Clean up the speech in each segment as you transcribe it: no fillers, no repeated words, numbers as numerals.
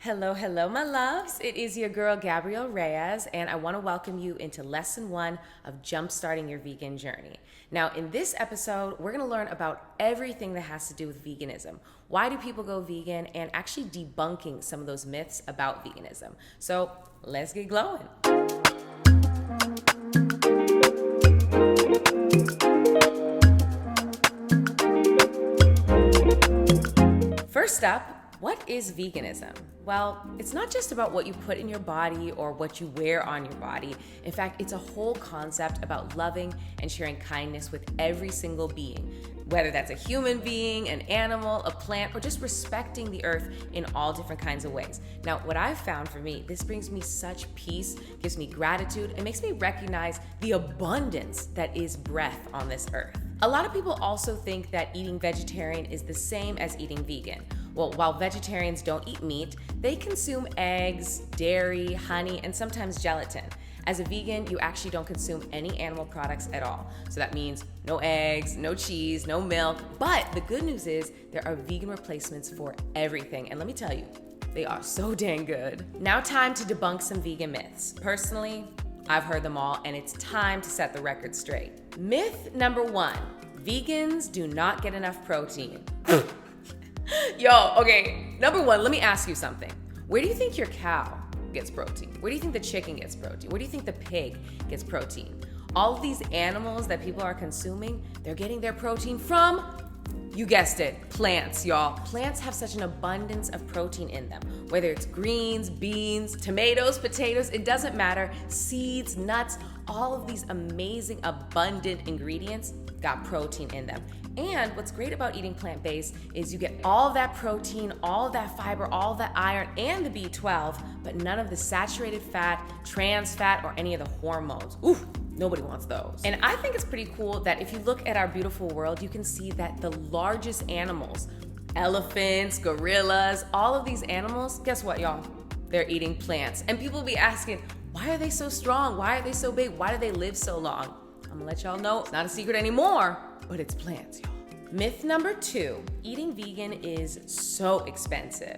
Hello, my loves. It is your girl, Gabrielle Reyes, and I want to welcome you into lesson 1 of Jumpstarting Your Vegan Journey. Now, in this episode, we're going to learn about everything that has to do with veganism. Why do people go vegan? And actually debunking some of those myths about veganism. So let's get glowing. First up, what is veganism? Well, it's not just about what you put in your body or what you wear on your body. In fact, it's a whole concept about loving and sharing kindness with every single being, whether that's a human being, an animal, a plant, or just respecting the earth in all different kinds of ways. Now, what I've found for me, this brings me such peace, gives me gratitude, and makes me recognize the abundance that is breath on this earth. A lot of people also think that eating vegetarian is the same as eating vegan. Well, while vegetarians don't eat meat, they consume eggs, dairy, honey, and sometimes gelatin. As a vegan, you actually don't consume any animal products at all. So that means no eggs, no cheese, no milk. But the good news is there are vegan replacements for everything. And let me tell you, they are so dang good. Now time to debunk some vegan myths. Personally, I've heard them all, and it's time to set the record straight. Myth number 1, vegans do not get enough protein. Yo, okay, number 1, let me ask you something. Where do you think your cow gets protein? Where do you think the chicken gets protein? Where do you think the pig gets protein? All of these animals that people are consuming, they're getting their protein from, you guessed it, plants, y'all. Plants have such an abundance of protein in them. Whether it's greens, beans, tomatoes, potatoes, it doesn't matter. Seeds, nuts, all of these amazing, abundant ingredients got protein in them. And what's great about eating plant-based is you get all that protein, all that fiber, all that iron, and the B12, but none of the saturated fat, trans fat, or any of the hormones. Ooh, nobody wants those. And I think it's pretty cool that if you look at our beautiful world, you can see that the largest animals, elephants, gorillas, all of these animals, guess what, y'all? They're eating plants. And people will be asking, why are they so strong? Why are they so big? Why do they live so long? I'm gonna let y'all know, it's not a secret anymore, but it's plants, y'all. Myth number 2, eating vegan is so expensive.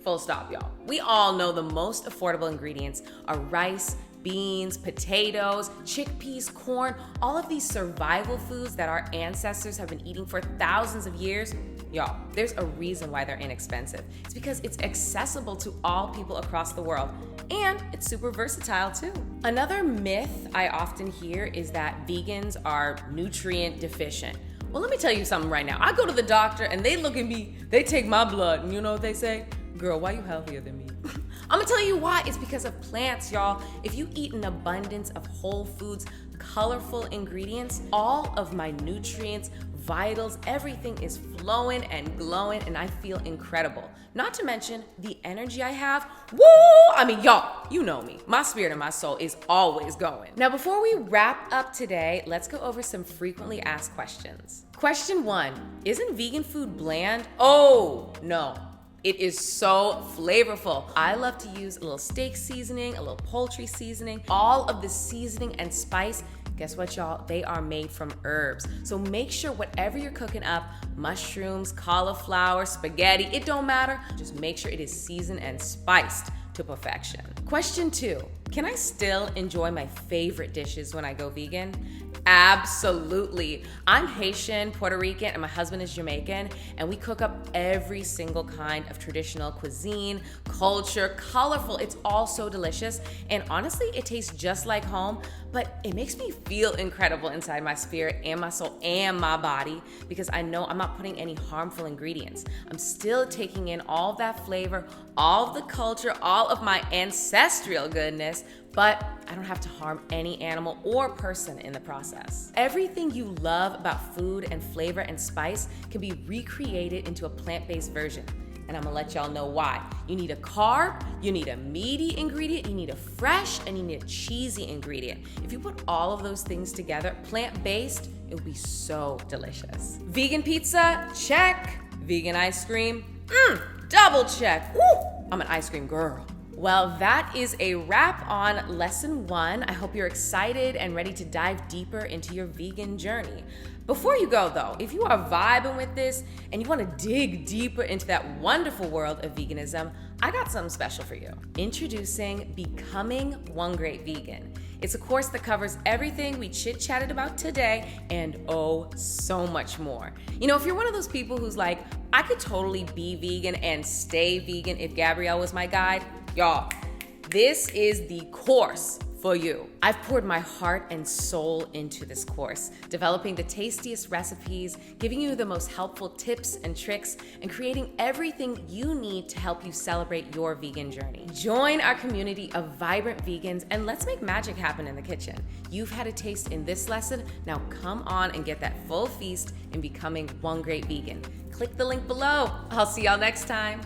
Full stop, y'all. We all know the most affordable ingredients are rice, beans, potatoes, chickpeas, corn, all of these survival foods that our ancestors have been eating for thousands of years. Y'all, there's a reason why they're inexpensive. It's because it's accessible to all people across the world, and it's super versatile too. Another myth I often hear is that vegans are nutrient deficient. Well, let me tell you something right now. I go to the doctor and they look at me, they take my blood, and you know what they say? Girl, why you healthier than me? I'm gonna tell you why. It's because of plants, y'all. If you eat an abundance of whole foods, colorful ingredients, all of my nutrients, vitals, everything is flowing and glowing, and I feel incredible. Not to mention the energy I have. Woo! I mean, y'all, you know me. My spirit and my soul is always going. Now, before we wrap up today, let's go over some frequently asked questions. Question 1, isn't vegan food bland? Oh, no. It is so flavorful. I love to use a little steak seasoning, a little poultry seasoning, all of the seasoning and spice. Guess what, y'all? They are made from herbs. So make sure whatever you're cooking up, mushrooms, cauliflower, spaghetti, it don't matter. Just make sure it is seasoned and spiced to perfection. Question 2, can I still enjoy my favorite dishes when I go vegan? Absolutely. I'm Haitian, Puerto Rican, and my husband is Jamaican, and we cook up every single kind of traditional cuisine, culture, colorful. It's all so delicious, and honestly, it tastes just like home, but it makes me feel incredible inside my spirit and my soul and my body because I know I'm not putting any harmful ingredients. I'm still taking in all of that flavor, all of the culture, all of my ancestral goodness, but I don't have to harm any animal or person in the process. Everything you love about food and flavor and spice can be recreated into a plant-based version. And I'm gonna let y'all know why. You need a carb, you need a meaty ingredient, you need a fresh, and you need a cheesy ingredient. If you put all of those things together, plant-based, it will be so delicious. Vegan pizza, check. Vegan ice cream, double check. Woo! I'm an ice cream girl. Well, that is a wrap on lesson 1. I hope you're excited and ready to dive deeper into your vegan journey. Before you go though, if you are vibing with this and you want to dig deeper into that wonderful world of veganism, I got something special for you. Introducing Becoming One Great Vegan. It's a course that covers everything we chit-chatted about today and oh, so much more. You know, if you're one of those people who's like, I could totally be vegan and stay vegan if Gabrielle was my guide, y'all, this is the course for you. I've poured my heart and soul into this course, developing the tastiest recipes, giving you the most helpful tips and tricks, and creating everything you need to help you celebrate your vegan journey. Join our community of vibrant vegans and let's make magic happen in the kitchen. You've had a taste in this lesson, now come on and get that full feast in becoming one great vegan. Click the link below. I'll see y'all next time.